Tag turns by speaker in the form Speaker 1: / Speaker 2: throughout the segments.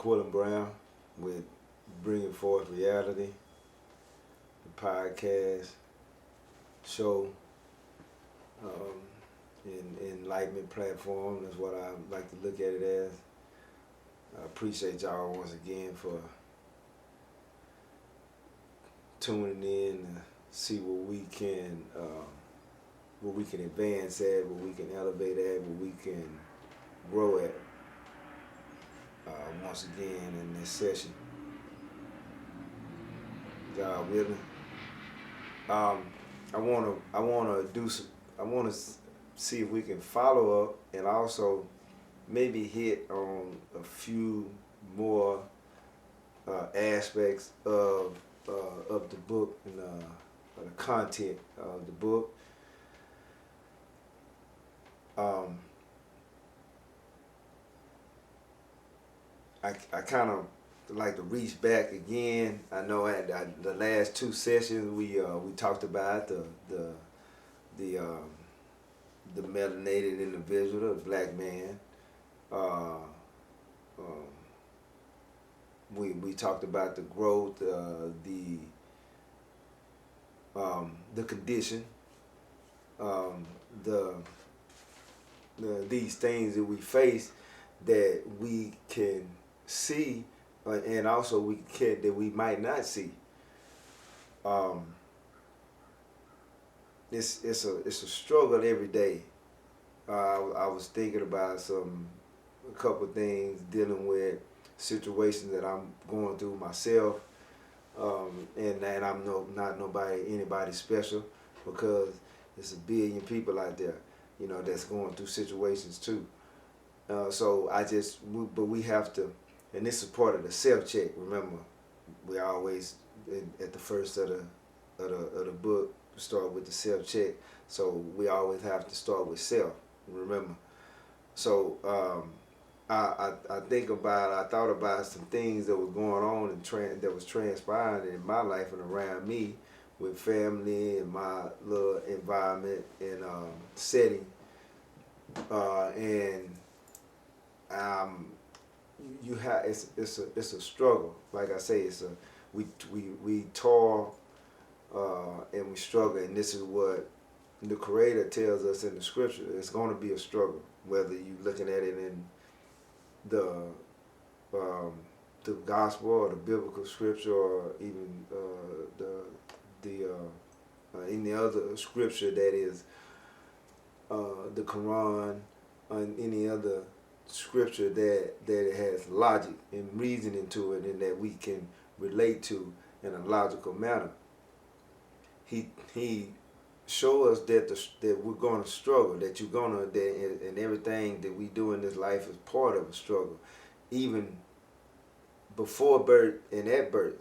Speaker 1: Quillon with Bringing Forth Reality, the podcast show, in enlightenment platform. That's what I like to look at it as. I appreciate y'all once again for tuning in to see what we can advance at, what we can elevate at, what we can grow at. Once again in this session, God willing. I wanna see if we can follow up and also maybe hit on a few more aspects of the book and the content of the book. I kind of like to reach back again. I know at the last two sessions we talked about the melanated individual, the black man. We talked about the growth, the condition, these things that we face that we can see, and also that we might not see. It's a struggle every day. I was thinking about a couple things dealing with situations that I'm going through myself, and I'm not anybody special, because there's a billion people out there, that's going through situations too. But we have to, and this is part of the self-check. Remember, we always at the first of the book start with the self-check. So we always have to start with self. Remember. So I thought about some things that were going on and that was transpiring in my life and around me, with family and my little environment and setting, and it's a struggle. Like I say, we toil and we struggle, and this is what the Creator tells us in the Scripture. It's going to be a struggle, whether you're looking at it in the gospel or the biblical scripture, or even any other scripture that is the Quran, and any other scripture that has logic and reasoning to it, and that we can relate to in a logical manner. He show us that we're going to struggle, that and everything that we do in this life is part of a struggle, even before birth and at birth,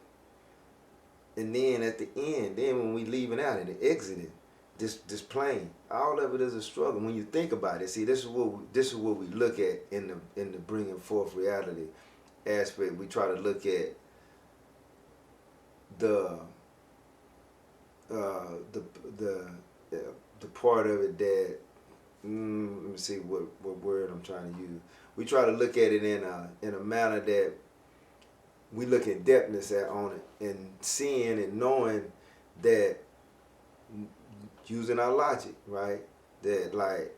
Speaker 1: and then at the end, then when we leaving out and exiting this plane. All of it is a struggle when you think about it. See, this is what we look at in the bringing forth reality aspect. We try to look at the part of it that let me see what word I'm trying to use. We try to look at it in a manner that we look in depthness on it, and seeing and knowing that, using our logic, right? That like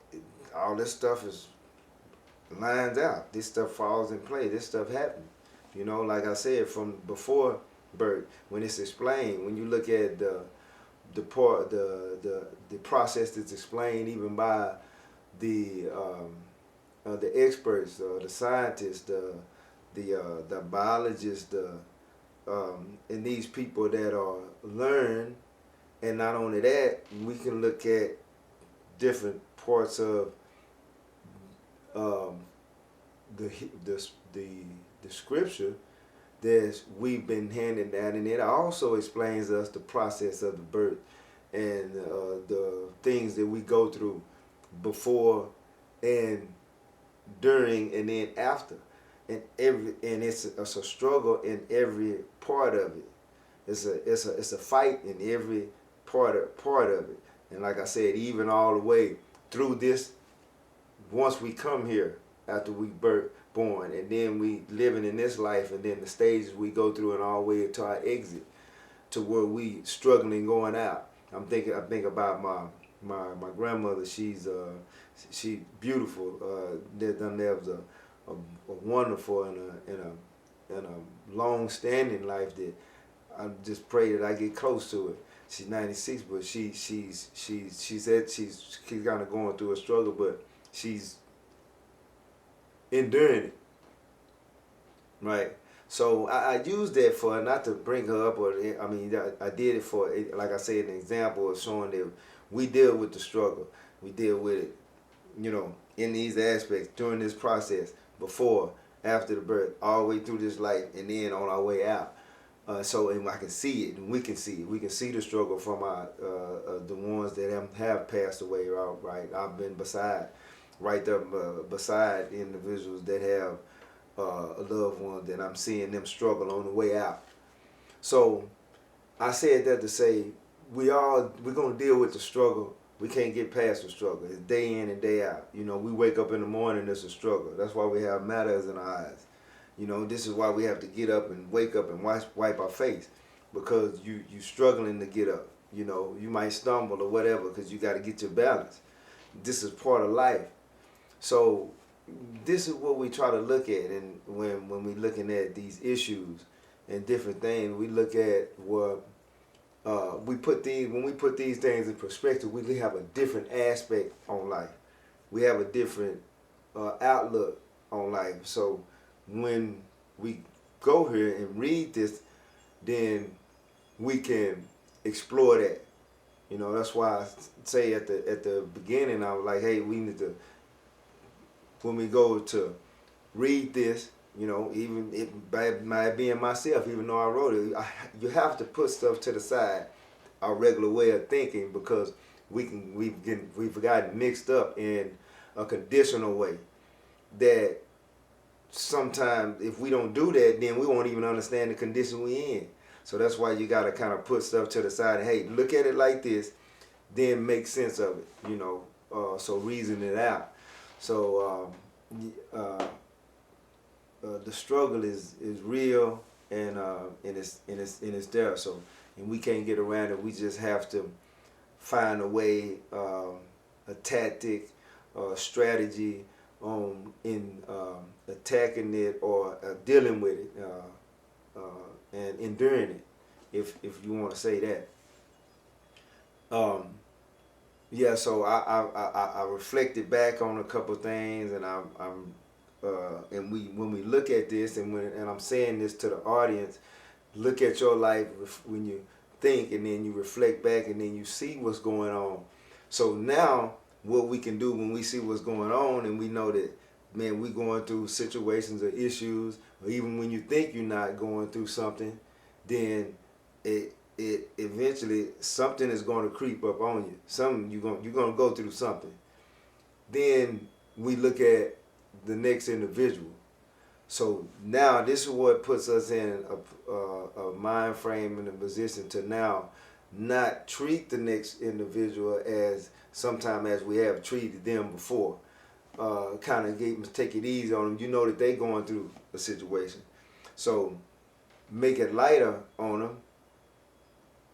Speaker 1: all this stuff lines out. This stuff falls in play. This stuff happens. Like I said, from before birth, when it's explained, when you look at the process that's explained even by the experts, the scientists, the biologists, and these people that are learned. And not only that, we can look at different parts of the scripture that we've been handed down, and it also explains us the process of the birth and the things that we go through before and during and then after, and it's a struggle in every part of it. It's a fight in every part of it. And like I said, even all the way through this, once we come here after we birth, born, and then we living in this life, and then the stages we go through, and all the way to our exit, to where we struggling going out. I think about my grandmother. She beautiful. That done lives a wonderful and a long standing life that I just pray that I get close to it. She's 96, but she's kind of going through a struggle, but she's enduring it, right? So I use that for, not to bring her up, or I mean I did it for, like I said, an example of showing that we deal with the struggle, we deal with it, in these aspects during this process, before, after the birth, all the way through this life, and then on our way out. So, and I can see it, and we can see it. We can see the struggle from our the ones that have passed away. Right, I've been right there beside individuals that have a loved one, that I'm seeing them struggle on the way out. So, I said that to say we're gonna deal with the struggle. We can't get past the struggle. It's day in and day out. We wake up in the morning, it's a struggle. That's why we have matters in our eyes. This is why we have to get up and wake up and wipe our face, because you struggling to get up. You might stumble or whatever, because you got to get your balance. This is part of life. So this is what we try to look at, and when we're looking at these issues and different things, we look at what when we put these things in perspective, we have a different aspect on life. We have a different outlook on life. So when we go here and read this, then we can explore that. That's why I say at the beginning, I was like, hey, we need to, when we go to read this, even it by being myself, even though I wrote it, you have to put stuff to the side, our regular way of thinking, because we've gotten mixed up in a conditional way that sometimes if we don't do that, then we won't even understand the condition we in. So that's why you got to kind of put stuff to the side and, hey, look at it like this, then make sense of it, so reason it out. So the struggle is real, and it's there. So, and we can't get around it. We just have to find a way, a tactic, a strategy in attacking it, or dealing with it, and enduring it, if you want to say that. Yeah. So I reflected back on a couple things, and when we look at this, and I'm saying this to the audience, look at your life when you think, and then you reflect back, and then you see what's going on. So now, what we can do when we see what's going on, and we know that, man, we going through situations or issues, or even when you think you're not going through something, then it eventually something is going to creep up on you. You're going to go through something. Then we look at the next individual. So now this is what puts us in a mind frame and a position to now not treat the next individual as sometimes as we have treated them before. Kind of take it easy on them. That they're going through a situation. So make it lighter on them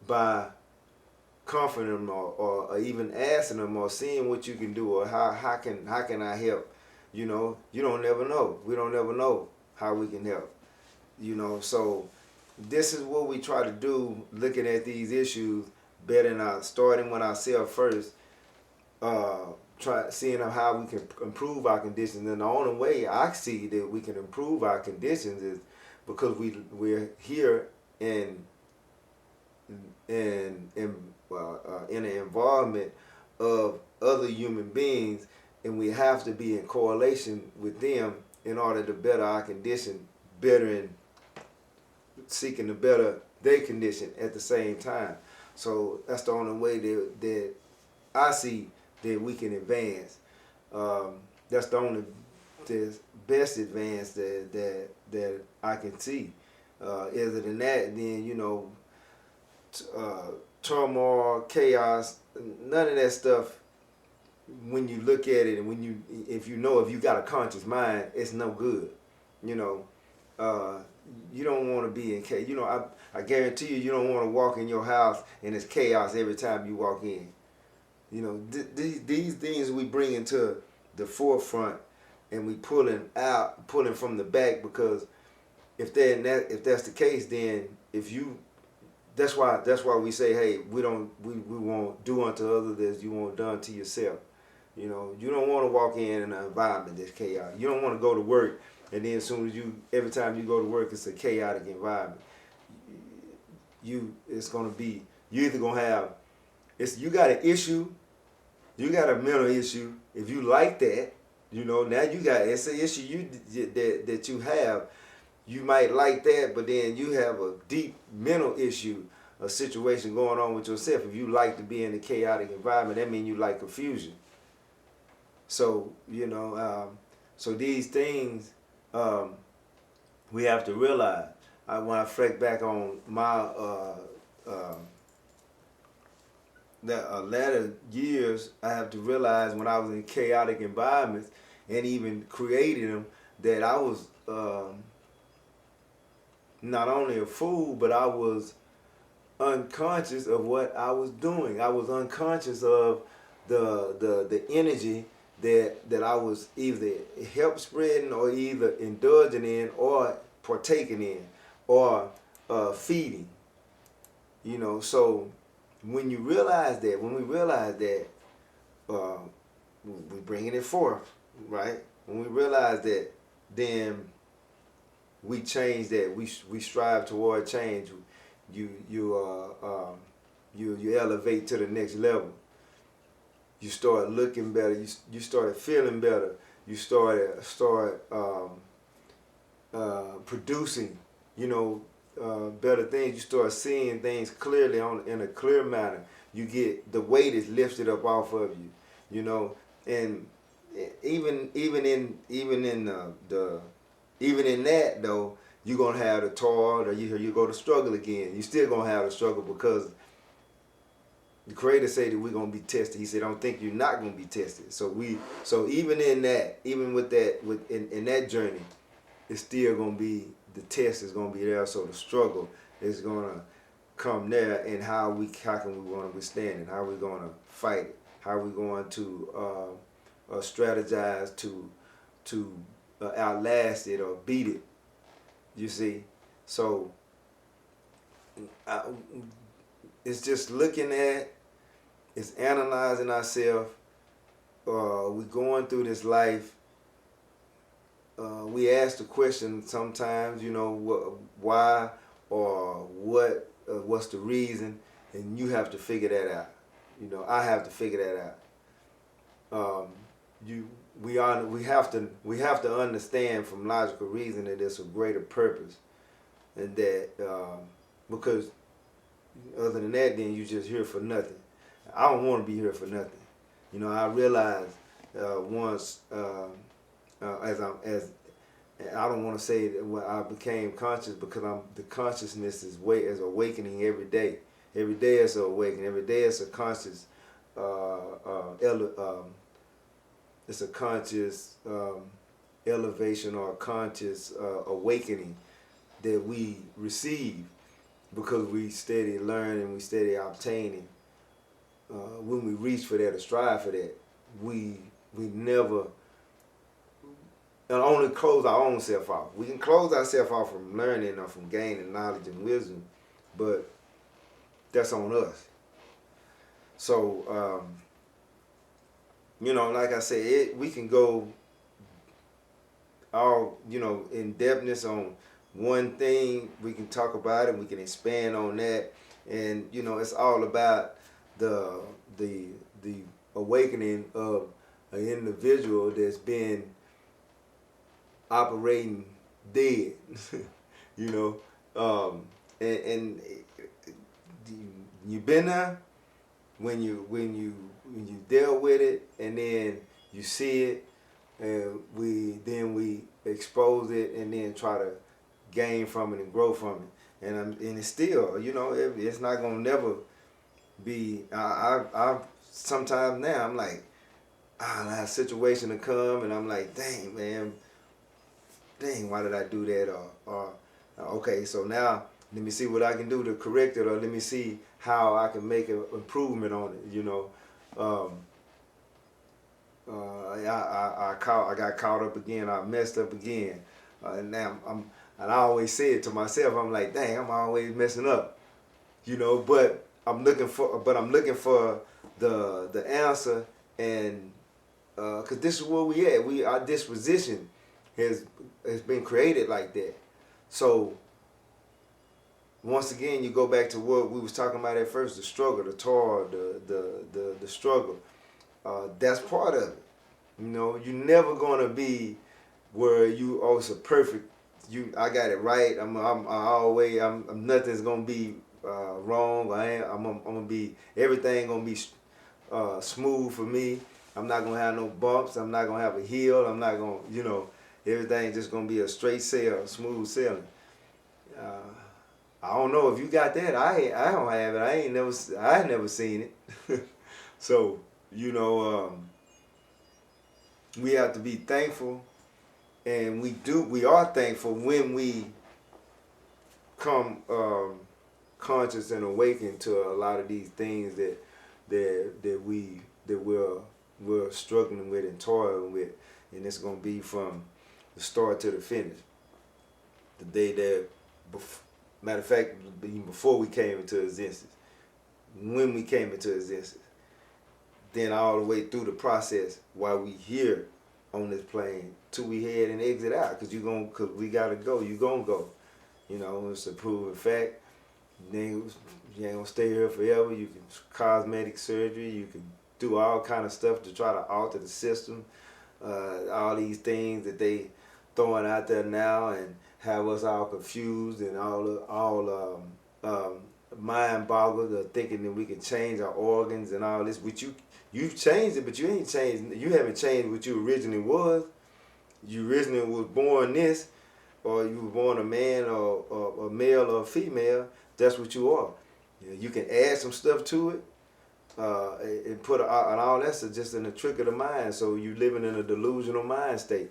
Speaker 1: by comforting them, or even asking them, or seeing what you can do, or how can I help. You don't never know. We don't ever know how we can help. So this is what we try to do, looking at these issues, starting with ourselves first, seeing how we can improve our conditions. And the only way I see that we can improve our conditions is because we're here in an environment of other human beings, and we have to be in correlation with them in order to better our condition, bettering, seeking to better their condition at the same time. So that's the only way that I see that we can advance. That's the best advance that I can see. Other than that, then turmoil, chaos, none of that stuff. When you look at it, and if you got a conscious mind, it's no good. You know, you don't want to be in chaos. I guarantee you, you don't want to walk in your house and it's chaos every time you walk in. These things we bring into the forefront, and we pulling from the back, because if that's the case, then if you that's why we say, hey, we won't do unto others as you want done to yourself. You don't want to walk in an environment that's chaotic. You don't want to go to work and then as soon as every time you go to work, it's a chaotic environment. It's gonna be, you either gonna have, you got an issue, you got a mental issue. If you like that, now it's an issue that you have. You might like that, but then you have a deep mental issue, a situation going on with yourself. If you like to be in a chaotic environment, that means you like confusion. So, so these things we have to realize. When I reflect back on my latter years, I have to realize when I was in chaotic environments and even creating them, that I was not only a fool, but I was unconscious of what I was doing. I was unconscious of the energy that I was either help spreading or either indulging in or partaking in or feeding. So when we realize that, we bringing it forth, right? When we realize that, then we change that. We strive toward change. You elevate to the next level. You start looking better. You start feeling better. You start producing, better things. You start seeing things clearly in a clear manner. You get, the weight is lifted up off of you, and even in that though, you're gonna have the toil, or you go to struggle again. You still gonna have the struggle, because the Creator said that we're gonna be tested. He said, "Don't think you're not gonna be tested." So even in that, even with that, in that journey, it's still gonna be, the test is gonna be there. So the struggle is gonna come there, and how can we want to withstand it? How are we gonna fight it? How are we going to strategize to outlast it or beat it? You see, so it's just looking at, it's analyzing ourselves. We're going through this life. We ask the question sometimes, why or what's the reason, and you have to figure that out. I have to figure that out. We have to understand from logical reason that there's a greater purpose, and that because other than that, then you just here for nothing. I don't want to be here for nothing. I realized once as I don't want to say that when I became conscious, because the consciousness is awakening every day. Every day it's an awakening. Every day it's a conscious it's a conscious elevation, or a conscious awakening that we receive, because we steady learning, we steady obtaining. When we reach for that or strive for that, we never only close our own self off. We can close ourselves off from learning or from gaining knowledge and wisdom, but that's on us. So, like I said, we can go all, in depthness on one thing. We can talk about it. We can expand on that, and it's all about the awakening of an individual that's been operating dead, and you've been there when you deal with it, and then you see it, and we expose it, and then try to gain from it and grow from it, and it's still, it's not gonna never be. I sometimes now I'm like, I have a situation to come, and I'm like, dang man, dang, why did I do that? Or okay, so now let me see what I can do to correct it, or let me see how I can make an improvement on it. Um, I got caught up again. I messed up again, and now and I always say it to myself. I'm like, dang, I'm always messing up, But I'm looking for the answer, and because this is where we at. Our disposition has been created like that. So once again, you go back to what we was talking about at first: the struggle, the toil, the struggle. That's part of it. You're never gonna be where you also perfect. I got it right. I'm nothing's gonna be wrong. I'm gonna be everything gonna be smooth for me. I'm not gonna have no bumps. I'm not gonna have a hill. I'm not gonna, everything just gonna be a straight sail, smooth sailing. Uh, I don't know if you got that. I don't have it. I ain't never seen it. So we have to be thankful, and we are thankful when we come conscious and awaken to a lot of these things that we're struggling with and toiling with, and it's gonna be from the start to the finish. The day that, matter of fact, even before we came into existence, when we came into existence, then all the way through the process while we here on this plane till we head and exit out, cause we gotta go. You gonna go. It's a proven fact. You ain't gonna stay here forever. You can cosmetic surgery. You can do all kind of stuff to try to alter the system. All these things that they throwing out there now and have us all confused and all mind boggled, thinking that we can change our organs and all this. But you've changed it, but you ain't changed. You haven't changed what you originally was. You originally was born this, or you were born a man or a male or a female. That's what you are. You can add some stuff to it, and and all that's just in the trick of the mind. So you living in a delusional mind state.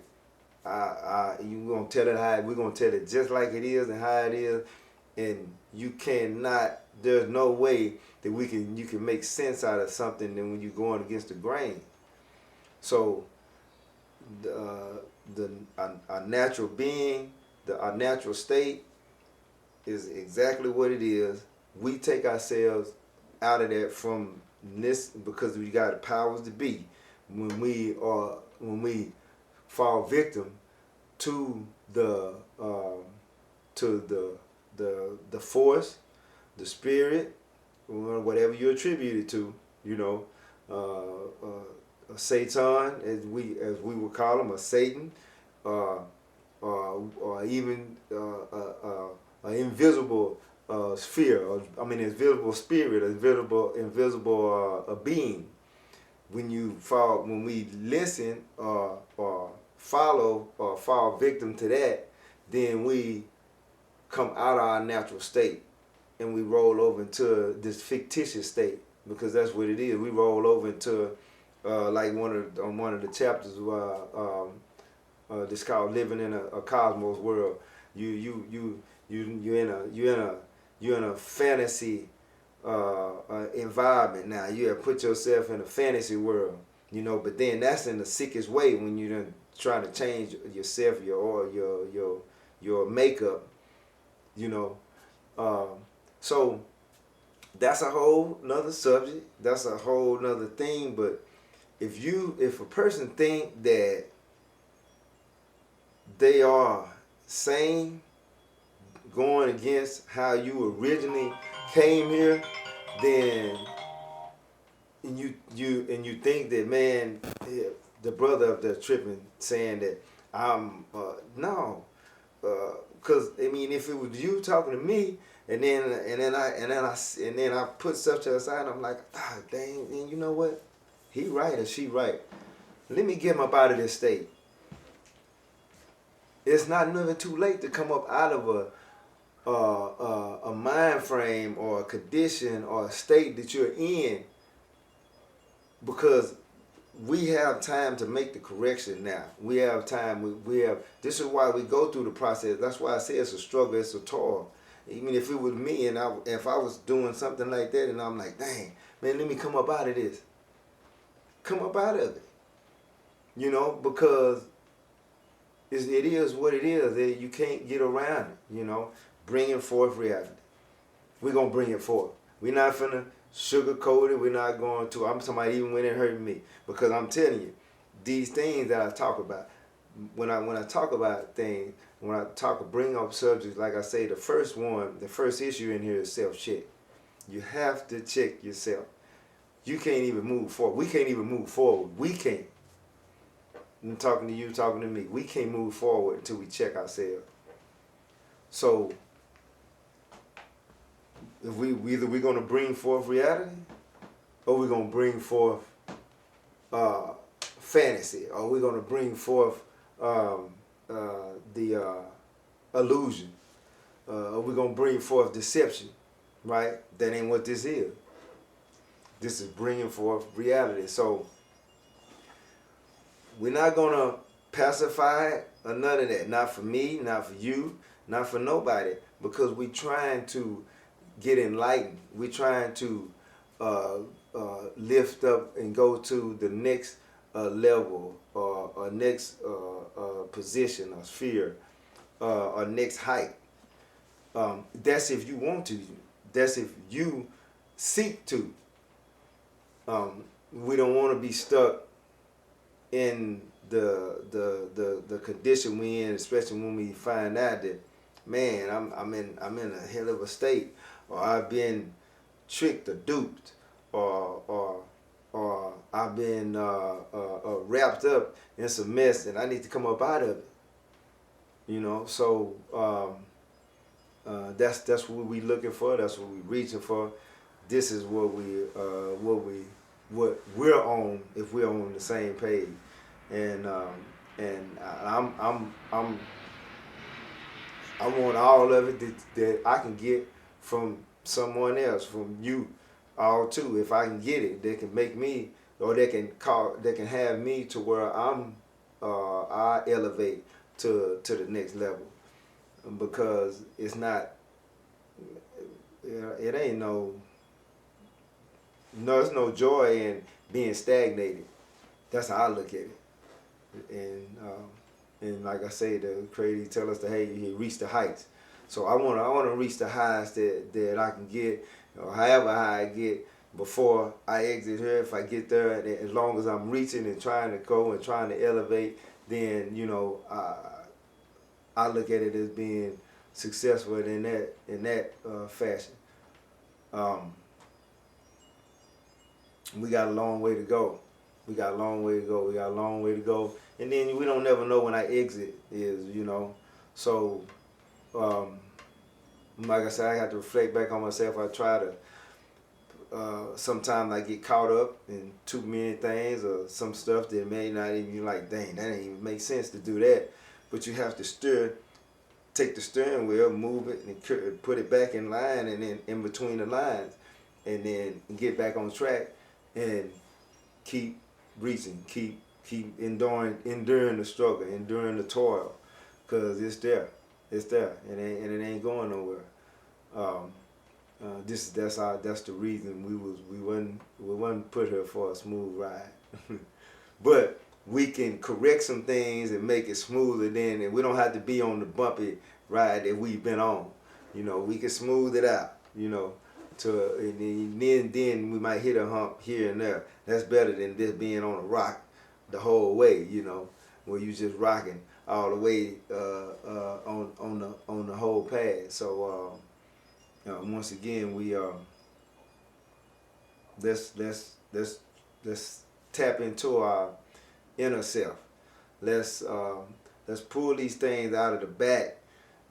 Speaker 1: You gonna tell it how we're gonna tell it just like it is and how it is, and you cannot. There's no way that you can make sense out of something than when you're going against the grain. So our natural being, our natural state is exactly what it is. We take ourselves out of that from this because we got the powers to be. When we fall victim to the force, the spirit, whatever you attribute it to, Satan, as we would call him, or Satan, or even an invisible sphere, invisible spirit, invisible being. When we listen or follow or fall victim to that, then we come out of our natural state and we roll over into this fictitious state, because that's what it is. We roll over into like on one of the chapters, this called living in a cosmos world. You're in a fantasy environment now. You have put yourself in a fantasy world, but then that's in the sickest way when you're trying to change yourself, your makeup, so that's a whole nother subject. That's a whole nother thing. But if a person think that they are sane, going against how you originally came here, then you think that, man, the brother up there tripping, saying that I'm no, because if it was you talking to me, and then I put stuff to the side, I'm like, dang, and you know what, he right or she right. Let me get him up out of this state. It's not never too late to come up out of a mind frame or a condition or a state that you're in, because we have time to make the correction now. We have time. We have. This is why we go through the process. That's why I say it's a struggle. It's a toil. Even if it was me and if I was doing something like that, and I'm like, dang, man, let me come up out of this. Come up out of it. Because it is what it is. You can't get around it. Bringing forth reality. We're gonna bring it forth. We're not finna sugarcoat it. We're not going to. I'm somebody even when it hurt me, because I'm telling you, these things that I talk about. When I talk about things, when I bring up subjects, like I say, the first issue in here is self-check. You have to check yourself. You can't even move forward. We can't even move forward. We can't. I'm talking to you, talking to me. We can't move forward until we check ourselves. So, if we're going to bring forth reality, or we're going to bring forth fantasy, or we're going to bring forth the illusion, or we're going to bring forth deception, right? That ain't what this is. This is bringing forth reality. So we're not going to pacify it or none of that. Not for me, not for you, not for nobody, because we're trying to get enlightened. We're trying to lift up and go to the next level or next position or sphere or next height. That's if you want to. That's if you seek to. We don't want to be stuck in the condition we in, especially when we find out that, man, I'm in a hell of a state, or I've been tricked or duped, or I've been wrapped up in some mess, and I need to come up out of it. So that's what we looking for. That's what we reaching for. This is what we're on, if we're on the same page, and I want all of it that I can get from someone else, from you, all too. If I can get it, they can make me, or they can have me to where I elevate to the next level, because it's not, it ain't there's no joy in being stagnated. That's how I look at it. And like I say, the Creator tell us that, hey, you reach the heights. So I wanna reach the highest that I can get, or however high I get before I exit here. If I get there, and as long as I'm reaching and trying to go and trying to elevate, then I look at it as being successful in that fashion. We got a long way to go. We got a long way to go. And then we don't never know when our exit is, So, like I said, I have to reflect back on myself. I try to, sometimes I get caught up in too many things, or some stuff that may not even, like, dang, that ain't even make sense to do that. But you have to take the steering wheel, move it, and put it back in line, and then in between the lines, and then get back on track, and keep reaching, keep enduring the struggle, enduring the toil, because it's there, and it ain't going nowhere. That's the reason we wasn't put here for a smooth ride, but we can correct some things and make it smoother then, and we don't have to be on the bumpy ride that we've been on. We can smooth it out. And then we might hit a hump here and there. That's better than just being on a rock the whole way, where you just rocking all the way on the whole path. So once again, we let's tap into our inner self. Let's pull these things out of the back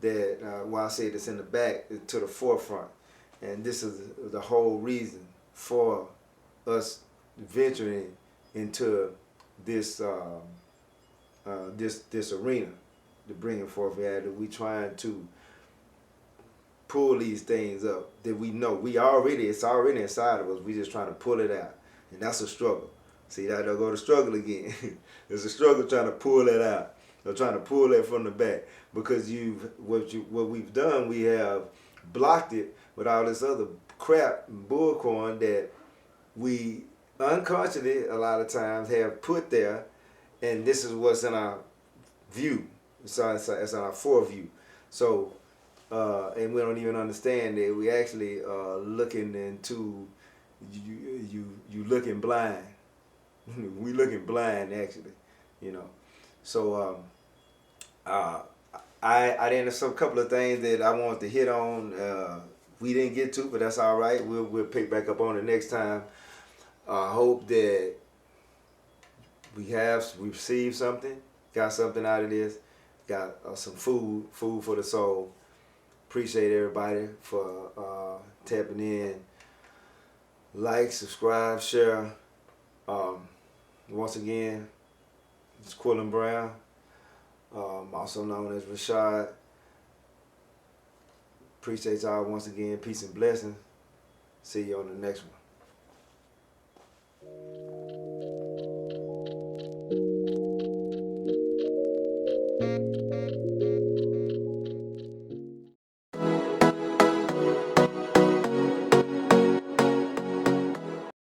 Speaker 1: that I say that's in the back to the forefront. And this is the whole reason for us venturing into this this arena, the bringing forth reality. We trying to pull these things up that we know it's already inside of us. We just trying to pull it out, and that's a struggle. See, that don't go to struggle again. There's a struggle trying to pull that out. Or trying to pull that from the back. Because what we've done, we have blocked it with all this other crap and bullcorn that we unconsciously a lot of times have put there, and this is what's in our view. It's in our foreview. So, and we don't even understand that we actually looking into you looking blind. We looking blind actually, you know. So I then there's some couple of things that I wanted to hit on. We didn't get to, but that's all right. We'll pick back up on it next time. I hope that we received something, got something out of this, got some food for the soul. Appreciate everybody for tapping in. Like, subscribe, share. Once again, it's Quillon Brown, also known as Rashad. Appreciate y'all once again. Peace and blessings. See you on the next one.